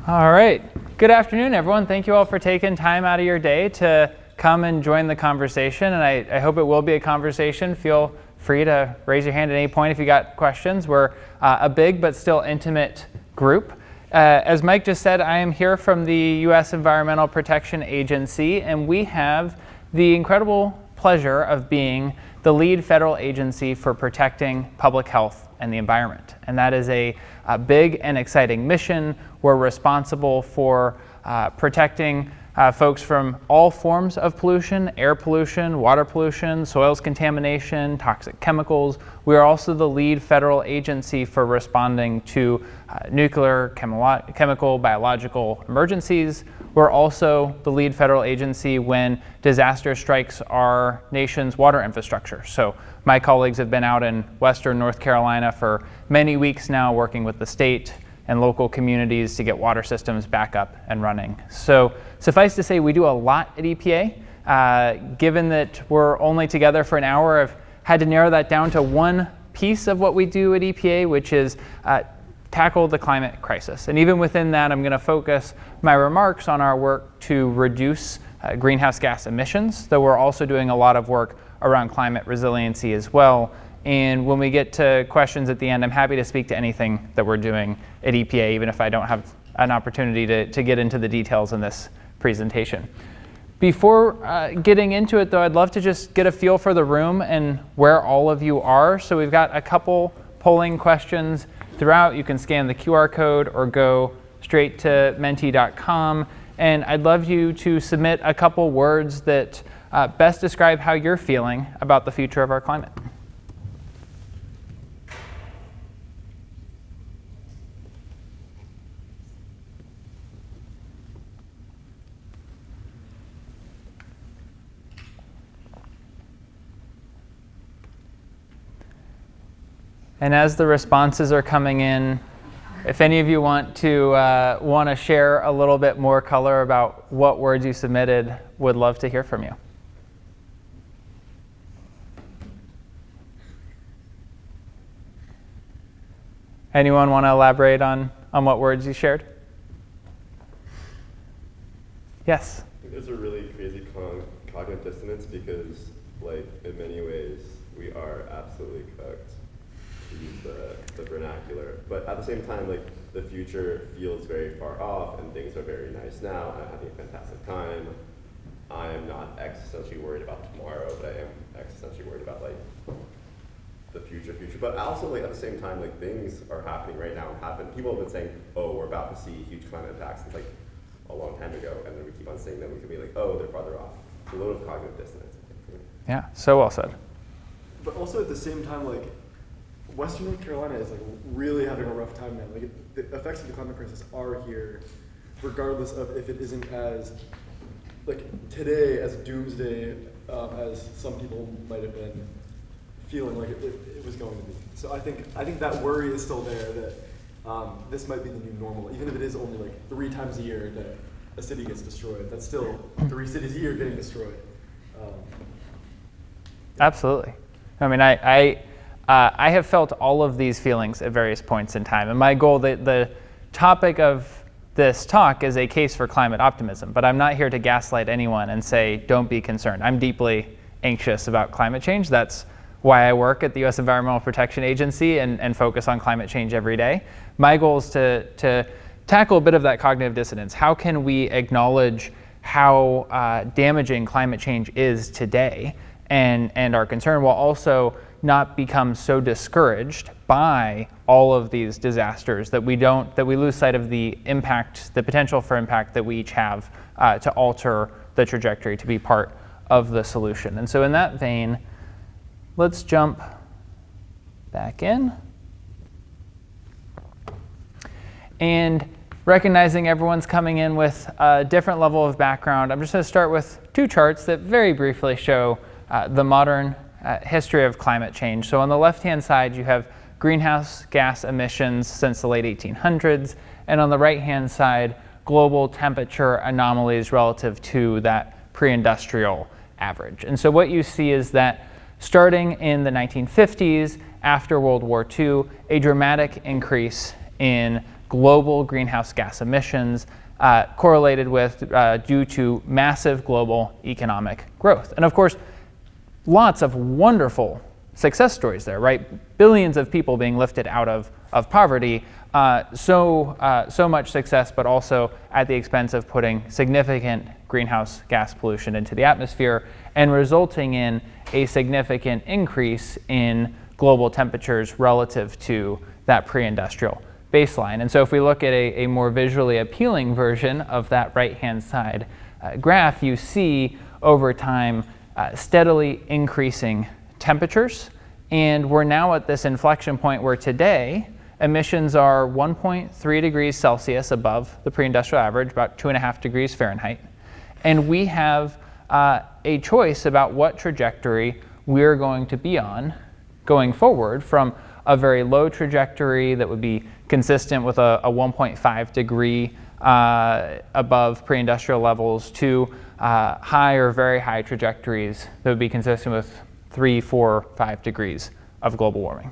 All right. Good afternoon, everyone. Thank you all for taking time out of your day to come and join the conversation. And I hope it will be a conversation. Feel free to raise your hand at any point if you got questions. We're a big but still intimate group. As Mike just said, I am here from the U.S. Environmental Protection Agency, and we have the incredible pleasure of being the lead federal agency for protecting public health and the environment. And that is a big and exciting mission. We're responsible for protecting folks from all forms of pollution: air pollution, water pollution, soils contamination, toxic chemicals. We are also the lead federal agency for responding to nuclear, chemical, biological emergencies. We're also the lead federal agency when disaster strikes our nation's water infrastructure. So my colleagues have been out in Western North Carolina for many weeks now, working with the state and local communities to get water systems back up and running. So suffice to say, we do a lot at EPA. Given that we're only together for an hour, I've had to narrow that down to one piece of what we do at EPA, which is tackle the climate crisis. And even within that, I'm going to focus my remarks on our work to reduce greenhouse gas emissions, though we're also doing a lot of work around climate resiliency as well. And when we get to questions at the end, I'm happy to speak to anything that we're doing at EPA, even if I don't have an opportunity to get into the details in this presentation. Before getting into it, though, I'd love to just get a feel for the room and where all of you are. So we've got a couple polling questions throughout. You can scan the QR code or go straight to menti.com. And I'd love you to submit a couple words that best describe how you're feeling about the future of our climate. And as the responses are coming in, if any of you want to share a little bit more color about what words you submitted, would love to hear from you. Anyone want to elaborate on what words you shared? Yes? I think there's a really crazy cognitive dissonance because, like, in many ways, we are absolutely cooked, to use the vernacular. But at the same time, like, the future feels very far off and things are very nice now. I'm having a fantastic time. I am not existentially worried about tomorrow, but I am existentially worried about, like, the future. But also, like, at the same time, like, things are happening right now. People have been saying, oh, we're about to see huge climate impacts since, like, a long time ago, and then we keep on saying that we could be like, oh, they're farther off. It's a load of cognitive dissonance, I think, for me. Yeah, so well said. But also at the same time, like, Western North Carolina is, like, really having a rough time now. Like, the effects of the climate crisis are here, regardless of if it isn't as, like, today as doomsday as some people might have been feeling like it was going to be. So I think that worry is still there that this might be the new normal, even if it is only like 3 times a year that a city gets destroyed. That's still 3 cities a year getting destroyed. Absolutely. I mean, I have felt all of these feelings at various points in time, and my goal, the topic of this talk is a case for climate optimism, but I'm not here to gaslight anyone and say, don't be concerned. I'm deeply anxious about climate change. That's why I work at the U.S. Environmental Protection Agency and focus on climate change every day. My goal is to tackle a bit of that cognitive dissonance. How can we acknowledge how damaging climate change is today and our concern, while also not become so discouraged by all of these disasters that we lose sight of the impact, the potential for impact that we each have to alter the trajectory, to be part of the solution. And so in that vein, let's jump back in. And recognizing everyone's coming in with a different level of background, I'm just going to start with 2 charts that very briefly show the modern history of climate change. So on the left-hand side, you have greenhouse gas emissions since the late 1800s, and on the right-hand side, global temperature anomalies relative to that pre-industrial average. And so what you see is that starting in the 1950s, after World War II, a dramatic increase in global greenhouse gas emissions correlated with due to massive global economic growth. And of course, lots of wonderful success stories there, right? Billions of people being lifted out of poverty, so much success, but also at the expense of putting significant greenhouse gas pollution into the atmosphere and resulting in a significant increase in global temperatures relative to that pre-industrial baseline. And so if we look at a more visually appealing version of that right-hand side graph, you see over time steadily increasing temperatures. And we're now at this inflection point where today emissions are 1.3 degrees Celsius above the pre-industrial average, about 2.5 degrees Fahrenheit. And we have a choice about what trajectory we're going to be on going forward, from a very low trajectory that would be consistent with a 1.5 degree above pre-industrial levels to high or very high trajectories that would be consistent with 3, 4, 5 degrees of global warming.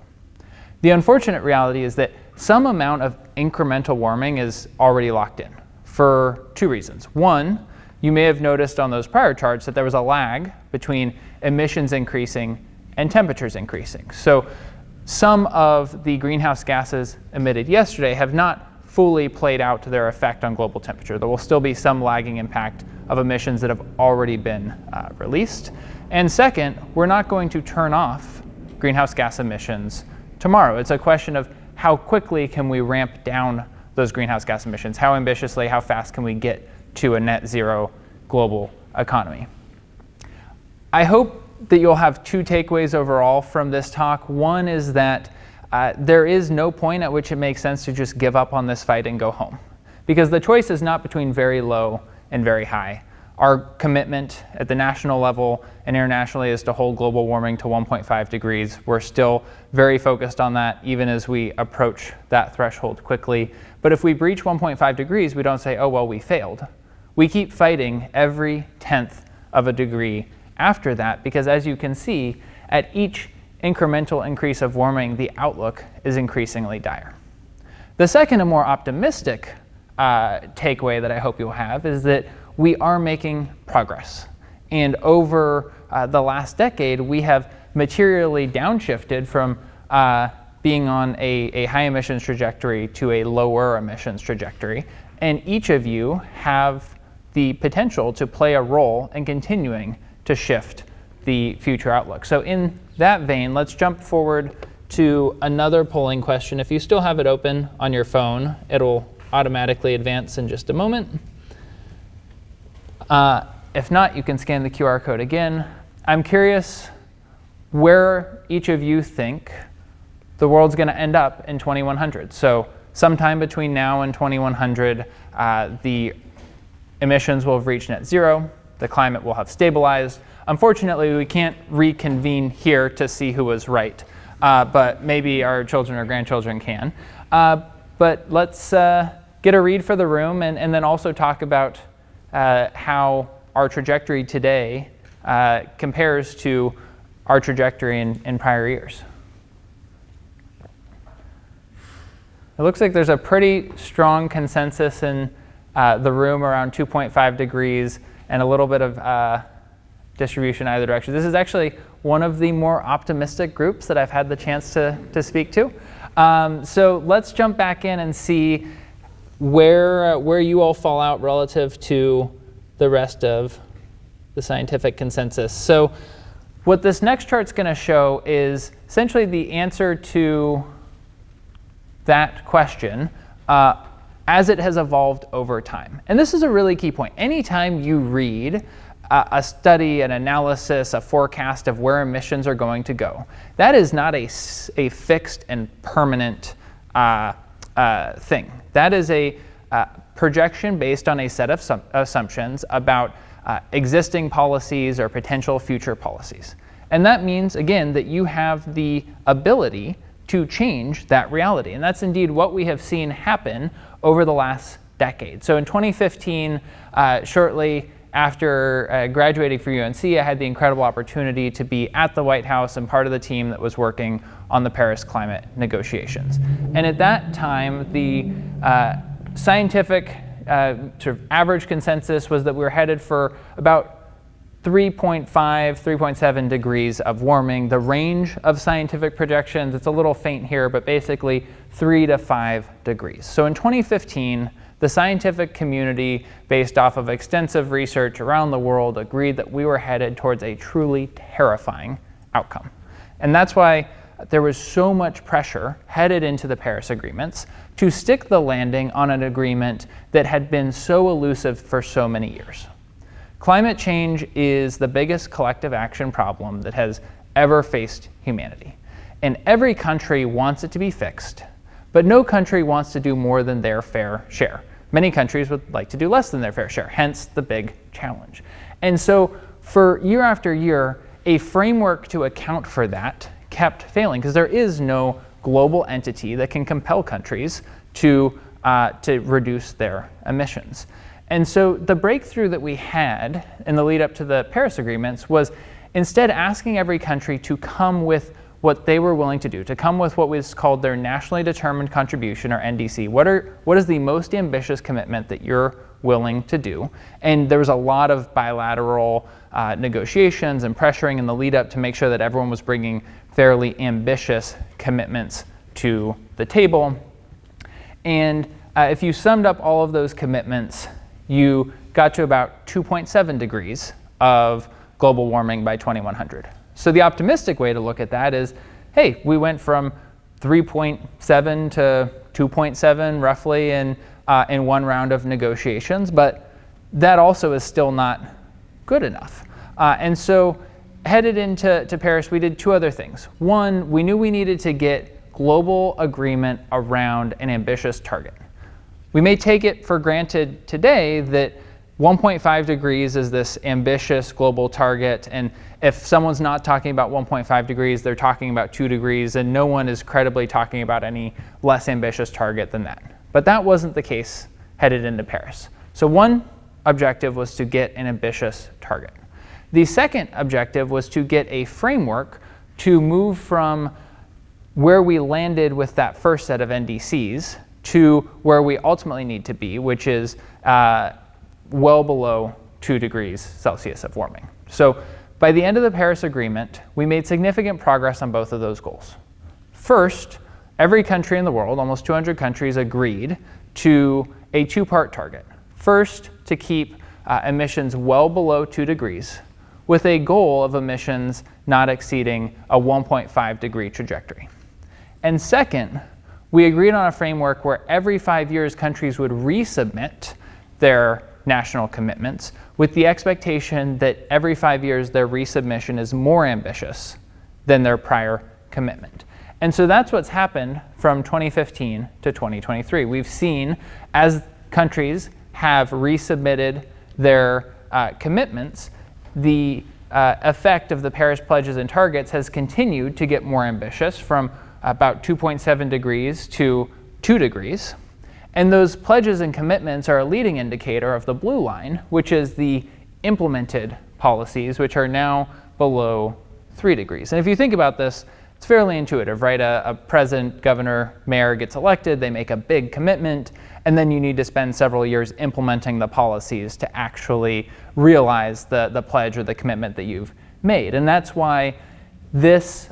The unfortunate reality is that some amount of incremental warming is already locked in for two reasons. One, you may have noticed on those prior charts that there was a lag between emissions increasing and temperatures increasing. So some of the greenhouse gases emitted yesterday have not fully played out to their effect on global temperature. There will still be some lagging impact of emissions that have already been released. And second, we're not going to turn off greenhouse gas emissions tomorrow. It's a question of how quickly can we ramp down those greenhouse gas emissions? How ambitiously, how fast can we get to a net zero global economy? I hope that you'll have two takeaways overall from this talk. One is that there is no point at which it makes sense to just give up on this fight and go home, because the choice is not between very low and very high. Our commitment at the national level and internationally is to hold global warming to 1.5 degrees. We're still very focused on that, even as we approach that threshold quickly. But if we breach 1.5 degrees, we don't say, oh, well, we failed. We keep fighting every 10th of a degree after that, because as you can see, at each incremental increase of warming, the outlook is increasingly dire. The second and more optimistic takeaway that I hope you'll have is that we are making progress. And over the last decade, we have materially downshifted from being on a high emissions trajectory to a lower emissions trajectory. And each of you have the potential to play a role in continuing to shift the future outlook. So in that vein, let's jump forward to another polling question. If you still have it open on your phone, it'll automatically advance in just a moment. If not, you can scan the QR code again. I'm curious where each of you think the world's going to end up in 2100. So sometime between now and 2100, the emissions will have reached net zero. The climate will have stabilized. Unfortunately, we can't reconvene here to see who was right, but maybe our children or grandchildren can. But let's get a read for the room and then also talk about how our trajectory today compares to our trajectory in prior years. It looks like there's a pretty strong consensus in the room around 2.5 degrees and a little bit of distribution either direction. This is actually one of the more optimistic groups that I've had the chance to speak to. So let's jump back in and see where you all fall out relative to the rest of the scientific consensus. So what this next chart's going to show is essentially the answer to that question as it has evolved over time. And this is a really key point. Anytime you read a study, an analysis, a forecast of where emissions are going to go, that is not a fixed and permanent thing. That is a projection based on a set of assumptions about existing policies or potential future policies. And that means, again, that you have the ability to change that reality. And that's indeed what we have seen happen over the last decade. So in 2015, shortly after graduating from UNC, I had the incredible opportunity to be at the White House and part of the team that was working on the Paris climate negotiations. And at that time, the scientific sort of average consensus was that we were headed for about 3.5, 3.7 degrees of warming. The range of scientific projections, it's a little faint here, but basically 3 to 5 degrees. So in 2015, the scientific community, based off of extensive research around the world, agreed that we were headed towards a truly terrifying outcome. And that's why there was so much pressure headed into the Paris agreements to stick the landing on an agreement that had been so elusive for so many years. Climate change is the biggest collective action problem that has ever faced humanity. And every country wants it to be fixed, but no country wants to do more than their fair share. Many countries would like to do less than their fair share, hence the big challenge. And so for year after year, a framework to account for that kept failing, because there is no global entity that can compel countries to reduce their emissions. And so the breakthrough that we had in the lead up to the Paris agreements was instead asking every country to come with what they were willing to do, to come with what was called their nationally determined contribution, or NDC. What is the most ambitious commitment that you're willing to do? And there was a lot of bilateral negotiations and pressuring in the lead up to make sure that everyone was bringing fairly ambitious commitments to the table. And if you summed up all of those commitments, you got to about 2.7 degrees of global warming by 2100. So the optimistic way to look at that is, hey, we went from 3.7 to 2.7 roughly in one round of negotiations, but that also is still not good enough. And so headed into Paris, we did two other things. One, we knew we needed to get global agreement around an ambitious target. We may take it for granted today that 1.5 degrees is this ambitious global target, and if someone's not talking about 1.5 degrees, they're talking about 2 degrees, and no one is credibly talking about any less ambitious target than that. But that wasn't the case headed into Paris. So one objective was to get an ambitious target. The second objective was to get a framework to move from where we landed with that first set of NDCs to where we ultimately need to be, which is well below 2 degrees Celsius of warming. So by the end of the Paris Agreement, we made significant progress on both of those goals. First, every country in the world, almost 200 countries, agreed to a two-part target. First, to keep emissions well below 2 degrees, with a goal of emissions not exceeding a 1.5 degree trajectory. And second, we agreed on a framework where every 5 years countries would resubmit their national commitments with the expectation that every 5 years their resubmission is more ambitious than their prior commitment. And so that's what's happened from 2015 to 2023. We've seen as countries have resubmitted their commitments, the effect of the Paris pledges and targets has continued to get more ambitious from about 2.7 degrees to 2 degrees. And those pledges and commitments are a leading indicator of the blue line, which is the implemented policies, which are now below 3 degrees. And if you think about this, it's fairly intuitive, right? A president, governor, mayor gets elected, they make a big commitment, and then you need to spend several years implementing the policies to actually realize the pledge or the commitment that you've made. And that's why this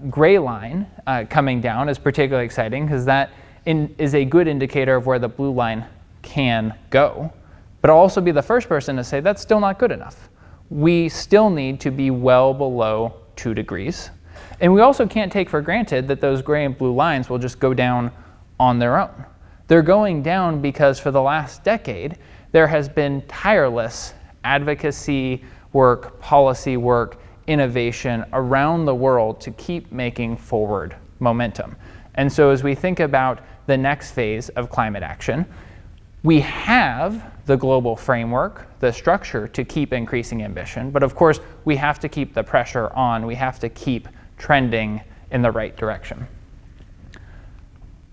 gray line coming down is particularly exciting, because that is a good indicator of where the blue line can go. But I'll also be the first person to say that's still not good enough. We still need to be well below 2 degrees. And we also can't take for granted that those gray and blue lines will just go down on their own. They're going down because for the last decade, there has been tireless advocacy work, policy work, innovation around the world to keep making forward momentum. And so as we think about the next phase of climate action, we have the global framework, the structure to keep increasing ambition, but of course we have to keep the pressure on, we have to keep trending in the right direction.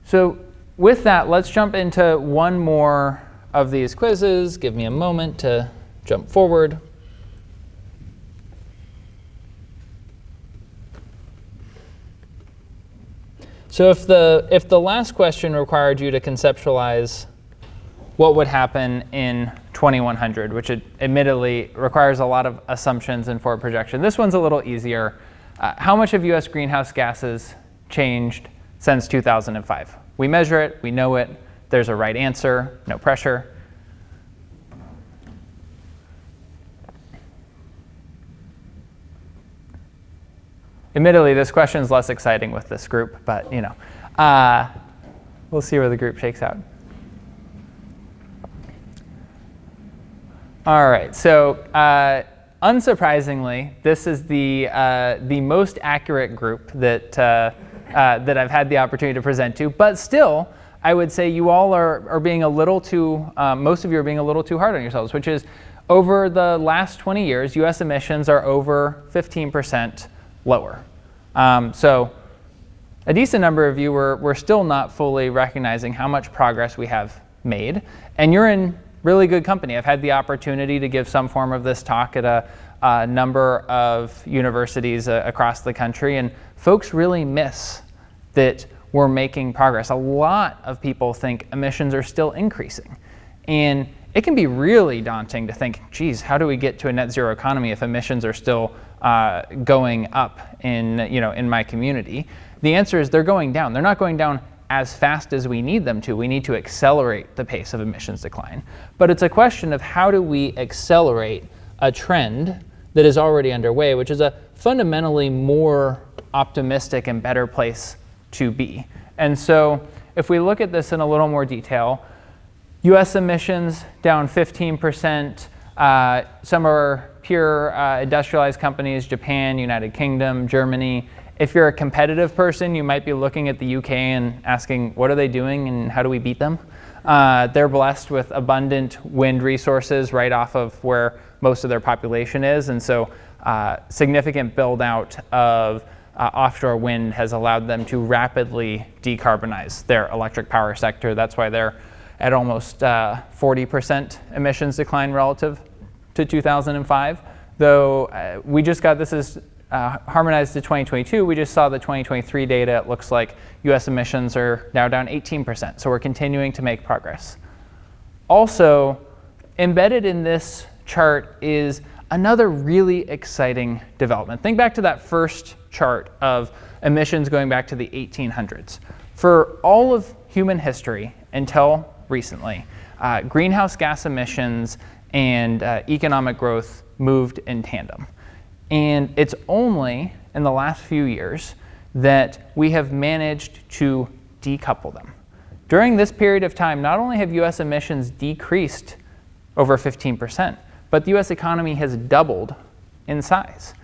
So with that, let's jump into one more of these quizzes. Give me a moment to jump forward. So if the last question required you to conceptualize what would happen in 2100, which admittedly requires a lot of assumptions and forward projection, this one's a little easier. How much have U.S. greenhouse gases changed since 2005? We measure it, we know it, there's a right answer, no pressure. Admittedly, this question is less exciting with this group, but we'll see where the group shakes out. All right, so unsurprisingly, this is the most accurate group that I've had the opportunity to present to, but still, I would say you all are being a little too, most of you are being a little too hard on yourselves, which is over the last 20 years, US emissions are over 15% lower. So a decent number of you were still not fully recognizing how much progress we have made, and you're in really good company. I've had the opportunity to give some form of this talk at a number of universities across the country, and folks really miss that we're making progress. A lot of people think emissions are still increasing, and it can be really daunting to think, geez, how do we get to a net zero economy if emissions are still going up in my community? The answer is they're going down. They're not going down as fast as we need them to. We need to accelerate the pace of emissions decline. But it's a question of how do we accelerate a trend that is already underway, which is a fundamentally more optimistic and better place to be. And so if we look at this in a little more detail, US emissions down 15%. Some are pure industrialized companies, Japan, United Kingdom, Germany. If you're a competitive person, you might be looking at the UK and asking, what are they doing and how do we beat them? They're blessed with abundant wind resources right off of where most of their population is. And so significant build out of offshore wind has allowed them to rapidly decarbonize their electric power sector. That's why they're at almost 40% emissions decline relative to 2005. Though we just got, this is harmonized to 2022, we just saw the 2023 data. It looks like US emissions are now down 18%. So we're continuing to make progress. Also, embedded in this chart is another really exciting development. Think back to that first chart of emissions going back to the 1800s. For all of human history until recently, greenhouse gas emissions and economic growth moved in tandem. And it's only in the last few years that we have managed to decouple them. During this period of time, not only have US emissions decreased over 15%, but the US economy has doubled in size.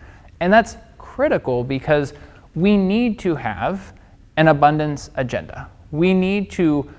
And that's critical because we need to have an abundance agenda. We need to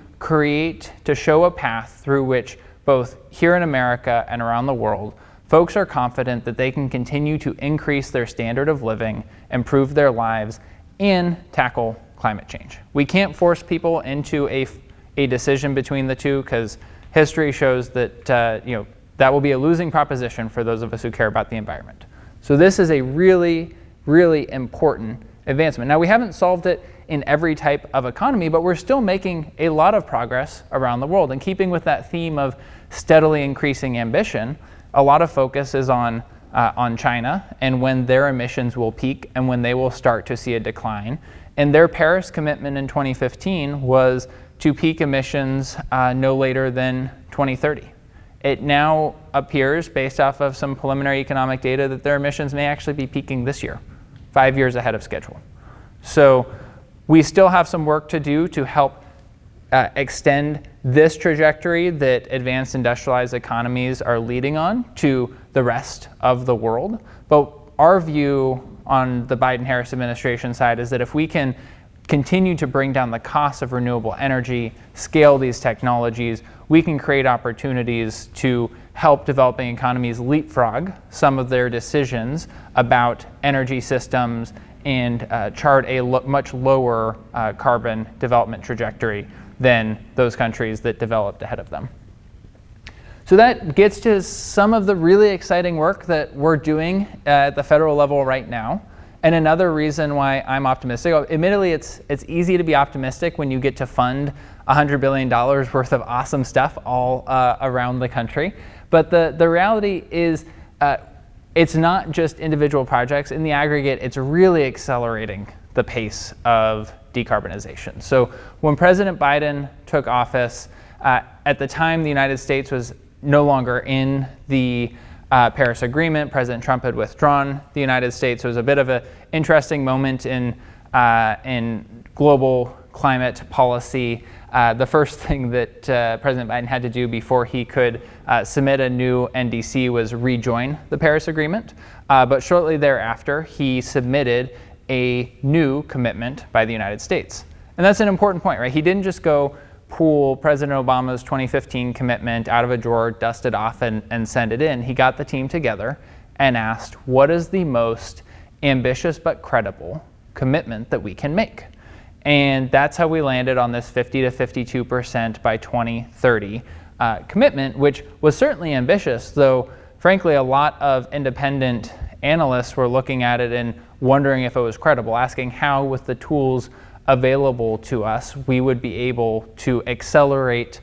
show a path through which both here in America and around the world, folks are confident that they can continue to increase their standard of living, improve their lives, and tackle climate change. We can't force people into a decision between the two because history shows that that will be a losing proposition for those of us who care about the environment. So this is a really, really important advancement. Now, we haven't solved it in every type of economy, but we're still making a lot of progress around the world. And keeping with that theme of steadily increasing ambition, a lot of focus is on China and when their emissions will peak and when they will start to see a decline. And their Paris commitment in 2015 was to peak emissions no later than 2030. It now appears, based off of some preliminary economic data, that their emissions may actually be peaking this year, 5 years ahead of schedule. So we still have some work to do to help extend this trajectory that advanced industrialized economies are leading on to the rest of the world. But our view on the Biden-Harris administration side is that if we can continue to bring down the cost of renewable energy, scale these technologies, we can create opportunities to help developing economies leapfrog some of their decisions about energy systems and chart a much lower carbon development trajectory than those countries that developed ahead of them. So that gets to some of the really exciting work that we're doing at the federal level right now. And another reason why I'm optimistic, admittedly, it's easy to be optimistic when you get to fund $100 billion worth of awesome stuff all around the country. But the reality is it's not just individual projects. In the aggregate, it's really accelerating the pace of decarbonization. So when President Biden took office, at the time the United States was no longer in the Paris Agreement. President Trump had withdrawn the United States. It was a bit of an interesting moment in global climate policy. The first thing that President Biden had to do before he could submit a new NDC was rejoin the Paris Agreement. But shortly thereafter, he submitted a new commitment by the United States. And that's an important point, right? He didn't just go pull President Obama's 2015 commitment out of a drawer, dust it off, and send it in. He got the team together and asked, what is the most ambitious but credible commitment that we can make? And that's how we landed on this 50 to 52% by 2030 commitment, which was certainly ambitious, though frankly a lot of independent analysts were looking at it and wondering if it was credible, asking how, with the tools available to us, we would be able to accelerate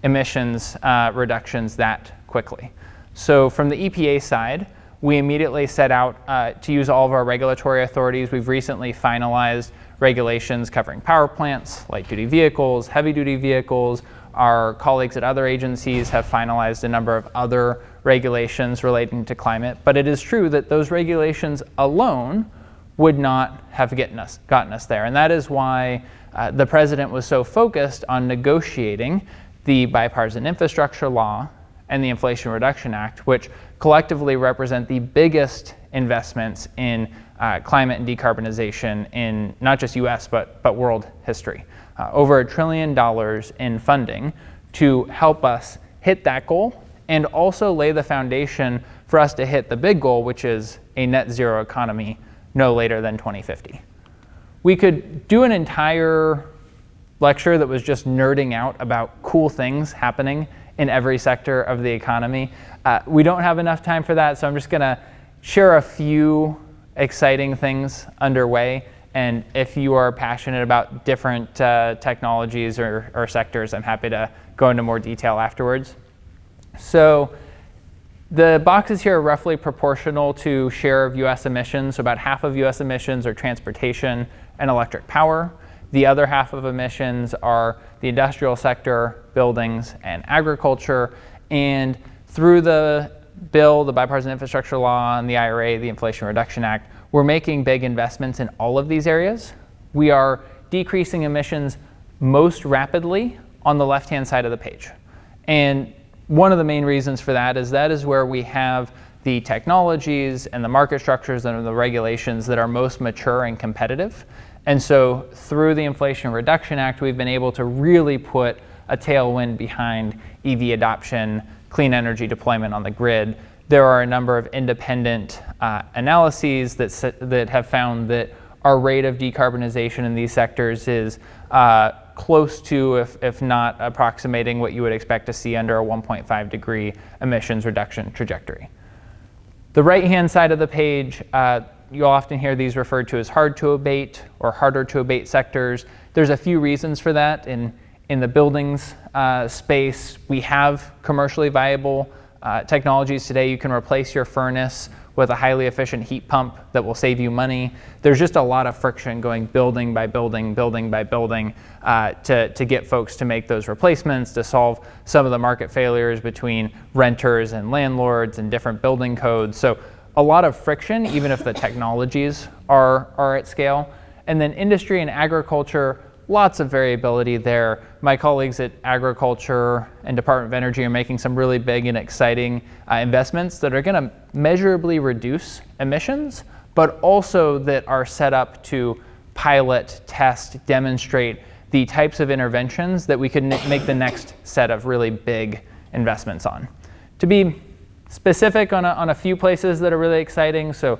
emissions reductions that quickly. So from the EPA side, we immediately set out to use all of our regulatory authorities. We've recently finalized regulations covering power plants, light-duty vehicles, heavy-duty vehicles. Our colleagues at other agencies have finalized a number of other regulations relating to climate. But it is true that those regulations alone would not have gotten us there. And that is why the president was so focused on negotiating the Bipartisan Infrastructure Law and the Inflation Reduction Act, which collectively represent the biggest investments in climate and decarbonization in not just US, but world history. Over $1 trillion in funding to help us hit that goal and also lay the foundation for us to hit the big goal, which is a net zero economy no later than 2050. We could do an entire lecture that was just nerding out about cool things happening in every sector of the economy. We don't have enough time for that, so I'm just gonna share a few exciting things underway. And if you are passionate about different technologies or sectors, I'm happy to go into more detail afterwards. So the boxes here are roughly proportional to share of US emissions. So about half of US emissions are transportation and electric power. The other half of emissions are the industrial sector, buildings, and agriculture. And through the bill, the Bipartisan Infrastructure Law, and the IRA, the Inflation Reduction Act, we're making big investments in all of these areas. We are decreasing emissions most rapidly on the left-hand side of the page. And one of the main reasons for that is where we have the technologies and the market structures and the regulations that are most mature and competitive. And so through the Inflation Reduction Act, we've been able to really put a tailwind behind EV adoption, clean energy deployment on the grid. There are a number of independent analyses that have found that our rate of decarbonization in these sectors is close to, if not approximating, what you would expect to see under a 1.5 degree emissions reduction trajectory. The right-hand side of the page, you'll often hear these referred to as hard to abate or harder to abate sectors. There's a few reasons for that. In the buildings space, we have commercially viable technologies today. You can replace your furnace with a highly efficient heat pump that will save you money. There's just a lot of friction going building by building to get folks to make those replacements, to solve some of the market failures between renters and landlords and different building codes. So a lot of friction, even if the technologies are at scale. And then industry and agriculture, lots of variability there. My colleagues at Agriculture and Department of Energy are making some really big and exciting investments that are going to measurably reduce emissions, but also that are set up to pilot, test, demonstrate the types of interventions that we could make the next set of really big investments on. To be specific on a few places that are really exciting, so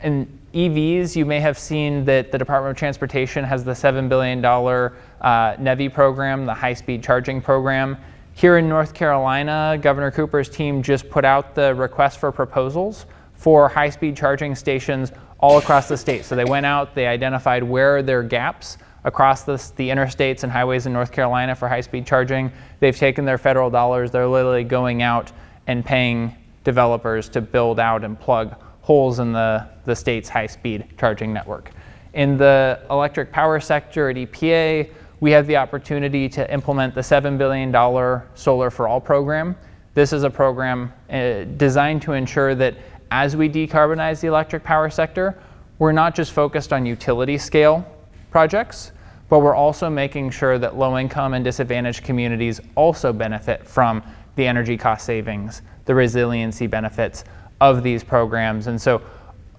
in EVs, you may have seen that the Department of Transportation has the $7 billion NEVI program, the high-speed charging program. Here in North Carolina, Governor Cooper's team just put out the request for proposals for high-speed charging stations all across the state. So they went out, they identified where there are gaps across the interstates and highways in North Carolina for high-speed charging. They've taken their federal dollars. They're literally going out and paying developers to build out and plug holes in the state's high-speed charging network. In the electric power sector at EPA, we have the opportunity to implement the $7 billion Solar for All program. This is a program designed to ensure that as we decarbonize the electric power sector, we're not just focused on utility scale projects, but we're also making sure that low-income and disadvantaged communities also benefit from the energy cost savings, the resiliency benefits of these programs. And so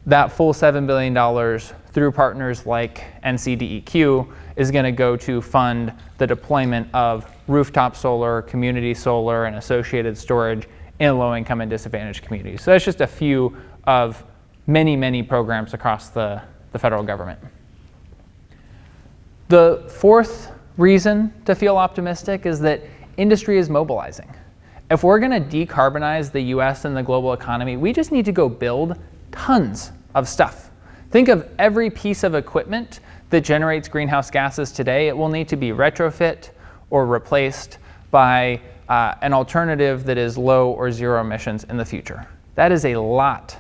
that full $7 billion through partners like NCDEQ is going to go to fund the deployment of rooftop solar, community solar, and associated storage in low-income and disadvantaged communities. So that's just a few of many, many programs across the federal government. The fourth reason to feel optimistic is that industry is mobilizing. If we're going to decarbonize the US and the global economy, we just need to go build tons of stuff. Think of every piece of equipment that generates greenhouse gases today. It will need to be retrofit or replaced by an alternative that is low or zero emissions in the future. That is a lot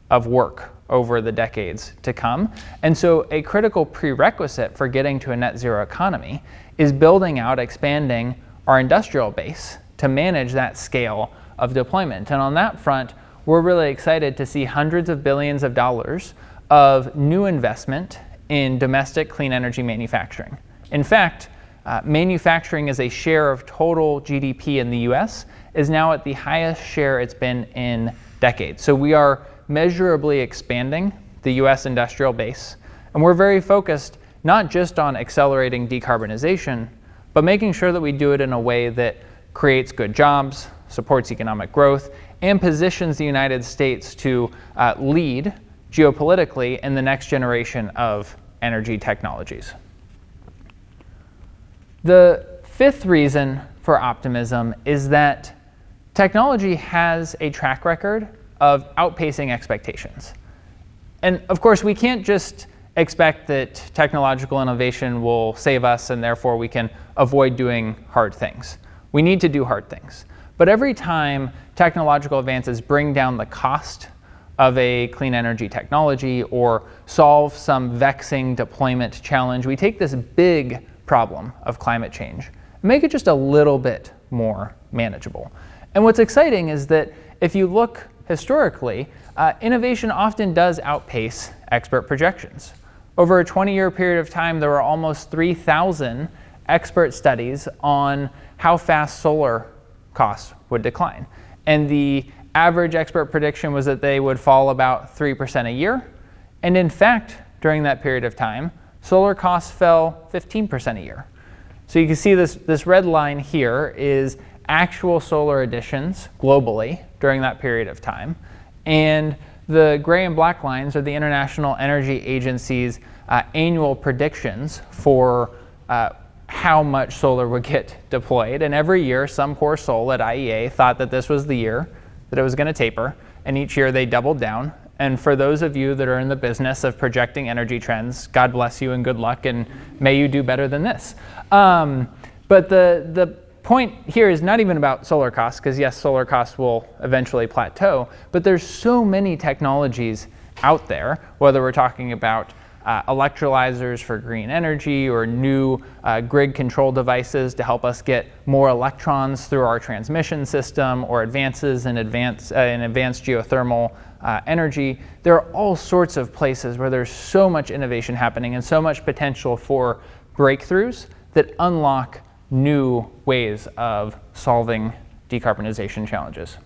of work over the decades to come. And so a critical prerequisite for getting to a net zero economy is building out, expanding our industrial base to manage that scale of deployment. And on that front, we're really excited to see hundreds of billions of dollars of new investment in domestic clean energy manufacturing. In fact, manufacturing as a share of total GDP in the US is now at the highest share it's been in decades. So we are measurably expanding the US industrial base. And we're very focused not just on accelerating decarbonization, but making sure that we do it in a way that creates good jobs, supports economic growth, and positions the United States to lead geopolitically in the next generation of energy technologies. The fifth reason for optimism is that technology has a track record of outpacing expectations. And of course, we can't just expect that technological innovation will save us and therefore we can avoid doing hard things. We need to do hard things. But every time technological advances bring down the cost of a clean energy technology or solve some vexing deployment challenge, we take this big problem of climate change and make it just a little bit more manageable. And what's exciting is that if you look historically, innovation often does outpace expert projections. Over a 20-year period of time, there were almost 3,000 expert studies on how fast solar costs would decline. And the average expert prediction was that they would fall about 3% a year. And in fact, during that period of time, solar costs fell 15% a year. So you can see this red line here is actual solar additions globally during that period of time. And the gray and black lines are the International Energy Agency's annual predictions for how much solar would get deployed. And every year, some poor soul at IEA thought that this was the year that it was going to taper. And each year they doubled down. And for those of you that are in the business of projecting energy trends, God bless you and good luck, and may you do better than this. But the point here is not even about solar costs, because yes, solar costs will eventually plateau, but there's so many technologies out there, whether we're talking about electrolyzers for green energy or new grid control devices to help us get more electrons through our transmission system, or advances in advanced geothermal energy. There are all sorts of places where there's so much innovation happening and so much potential for breakthroughs that unlock new ways of solving decarbonization challenges.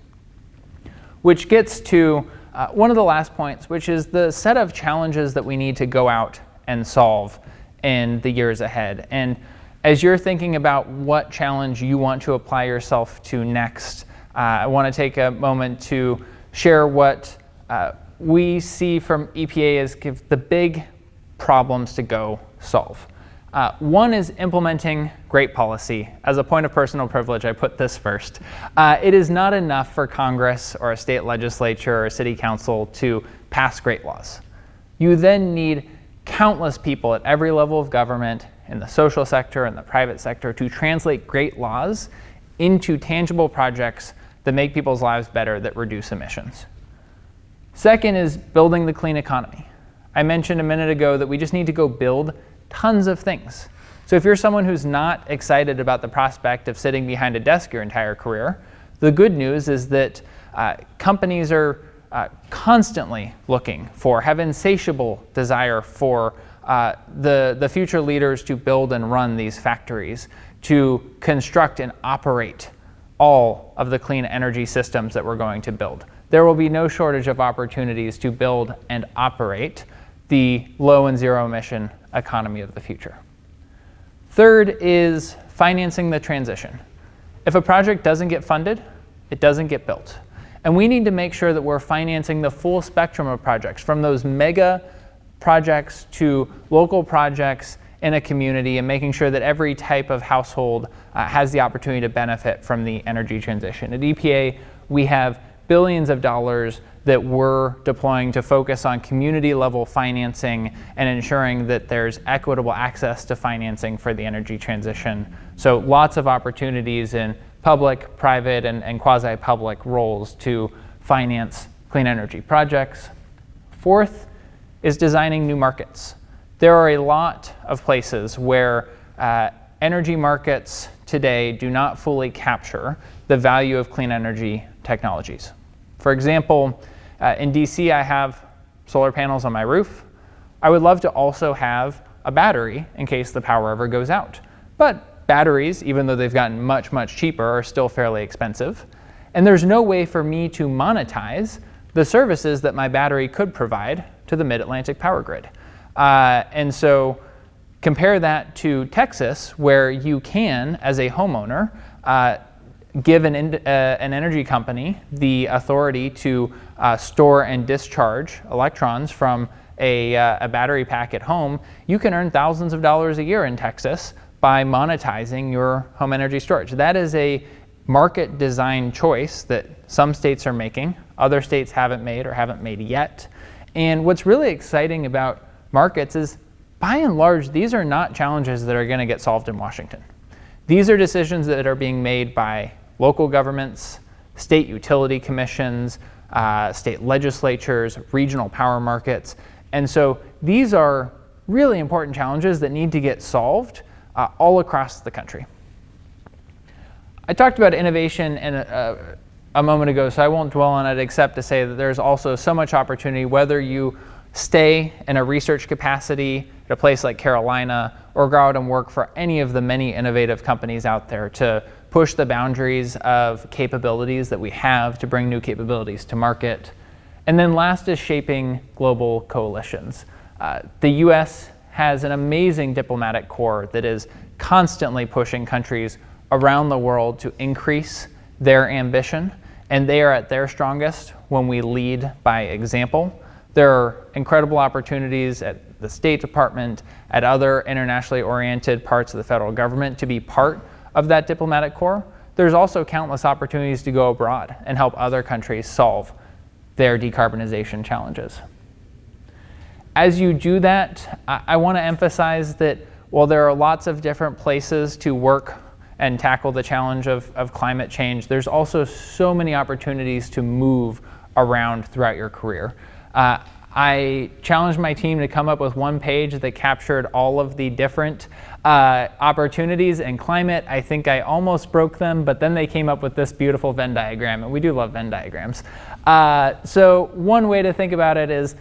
Which gets to one of the last points, which is the set of challenges that we need to go out and solve in the years ahead. And as you're thinking about what challenge you want to apply yourself to next, I want to take a moment to share what we see from EPA as the big problems to go solve. One is implementing great policy. As a point of personal privilege, I put this first. It is not enough for Congress or a state legislature or a city council to pass great laws. You then need countless people at every level of government, in the social sector and the private sector, to translate great laws into tangible projects that make people's lives better, that reduce emissions. Second is building the clean economy. I mentioned a minute ago that we just need to go build tons of things. So if you're someone who's not excited about the prospect of sitting behind a desk your entire career, the good news is that companies are constantly looking for, have insatiable desire for the future leaders to build and run these factories, to construct and operate all of the clean energy systems that we're going to build. There will be no shortage of opportunities to build and operate the low and zero emission economy of the future. Third is financing the transition. If a project doesn't get funded, it doesn't get built. And we need to make sure that we're financing the full spectrum of projects, from those mega projects to local projects in a community, and making sure that every type of household has the opportunity to benefit from the energy transition. At EPA, we have billions of dollars that we're deploying to focus on community level financing and ensuring that there's equitable access to financing for the energy transition. So lots of opportunities in public, private, and quasi-public roles to finance clean energy projects. Fourth is designing new markets. There are a lot of places where energy markets today do not fully capture the value of clean energy technologies. For example, in DC, I have solar panels on my roof. I would love to also have a battery in case the power ever goes out. But batteries, even though they've gotten much, much cheaper, are still fairly expensive. And there's no way for me to monetize the services that my battery could provide to the Mid-Atlantic power grid. And so compare that to Texas, where you can, as a homeowner, give an energy company the authority to store and discharge electrons from a battery pack at home. You can earn thousands of dollars a year in Texas by monetizing your home energy storage. That is a market design choice that some states are making, other states haven't made or haven't made yet. And what's really exciting about markets is, by and large, these are not challenges that are going to get solved in Washington. These are decisions that are being made by local governments, state utility commissions, state legislatures, regional power markets. And so these are really important challenges that need to get solved all across the country. I talked about innovation a moment ago, so I won't dwell on it except to say that there's also so much opportunity, whether you stay in a research capacity at a place like Carolina or go out and work for any of the many innovative companies out there to push the boundaries of capabilities that we have to bring new capabilities to market. And then last is shaping global coalitions. The US has an amazing diplomatic corps that is constantly pushing countries around the world to increase their ambition, and they are at their strongest when we lead by example. There are incredible opportunities at the State Department, at other internationally oriented parts of the federal government to be part of that diplomatic corps. There's also countless opportunities to go abroad and help other countries solve their decarbonization challenges. As you do that, I want to emphasize that while there are lots of different places to work and tackle the challenge of climate change, there's also so many opportunities to move around throughout your career. I challenged my team to come up with one page that captured all of the different opportunities in climate. I think I almost broke them, but then they came up with this beautiful Venn diagram, and we do love Venn diagrams. So one way to think about it is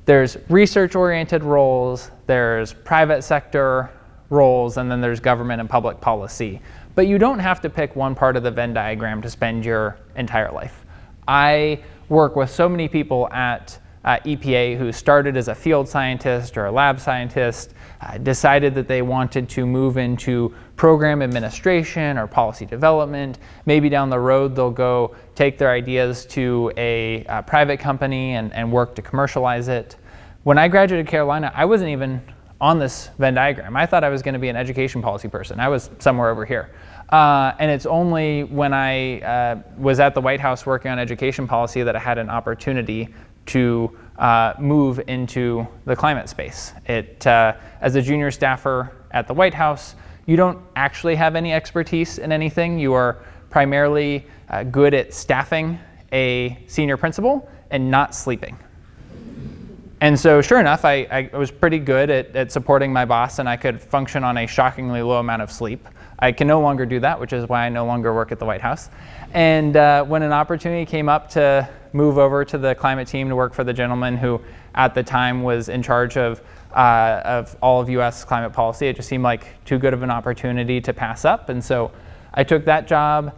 there's research-oriented roles, there's private sector roles, and then there's government and public policy. But you don't have to pick one part of the Venn diagram to spend your entire life. I work with so many people at EPA who started as a field scientist or a lab scientist, decided that they wanted to move into program administration or policy development. Maybe down the road they'll go take their ideas to a private company and work to commercialize it. When I graduated Carolina, I wasn't even on this Venn diagram. I thought I was going to be an education policy person. I was somewhere over here. And it's only when I was at the White House working on education policy that I had an opportunity to move into the climate space. As a junior staffer at the White House, you don't actually have any expertise in anything. You are primarily good at staffing a senior principal and not sleeping. And so sure enough, I was pretty good at supporting my boss, and I could function on a shockingly low amount of sleep. I can no longer do that, which is why I no longer work at the White House. And when an opportunity came up to move over to the climate team to work for the gentleman who at the time was in charge of all of US climate policy, it just seemed like too good of an opportunity to pass up. And so I took that job.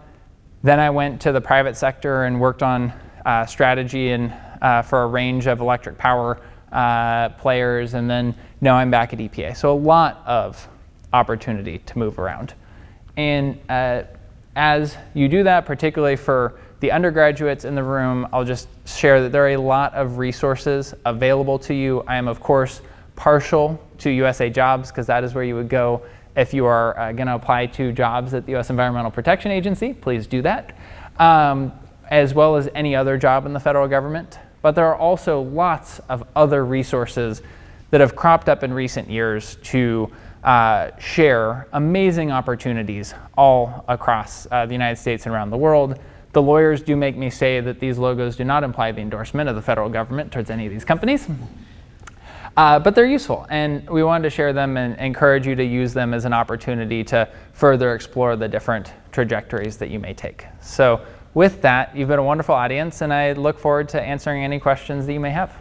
Then I went to the private sector and worked on strategy and for a range of electric power players, and then now I'm back at EPA. So a lot of opportunity to move around. And as you do that, particularly for the undergraduates in the room, I'll just share that there are a lot of resources available to you. I am, of course, partial to USA Jobs, because that is where you would go if you are going to apply to jobs at the U.S. Environmental Protection Agency. Please do that, as well as any other job in the federal government. But there are also lots of other resources that have cropped up in recent years to share amazing opportunities all across the United States and around the world. The lawyers do make me say that these logos do not imply the endorsement of the federal government towards any of these companies. But they're useful, and we wanted to share them and encourage you to use them as an opportunity to further explore the different trajectories that you may take. So with that, you've been a wonderful audience, and I look forward to answering any questions that you may have.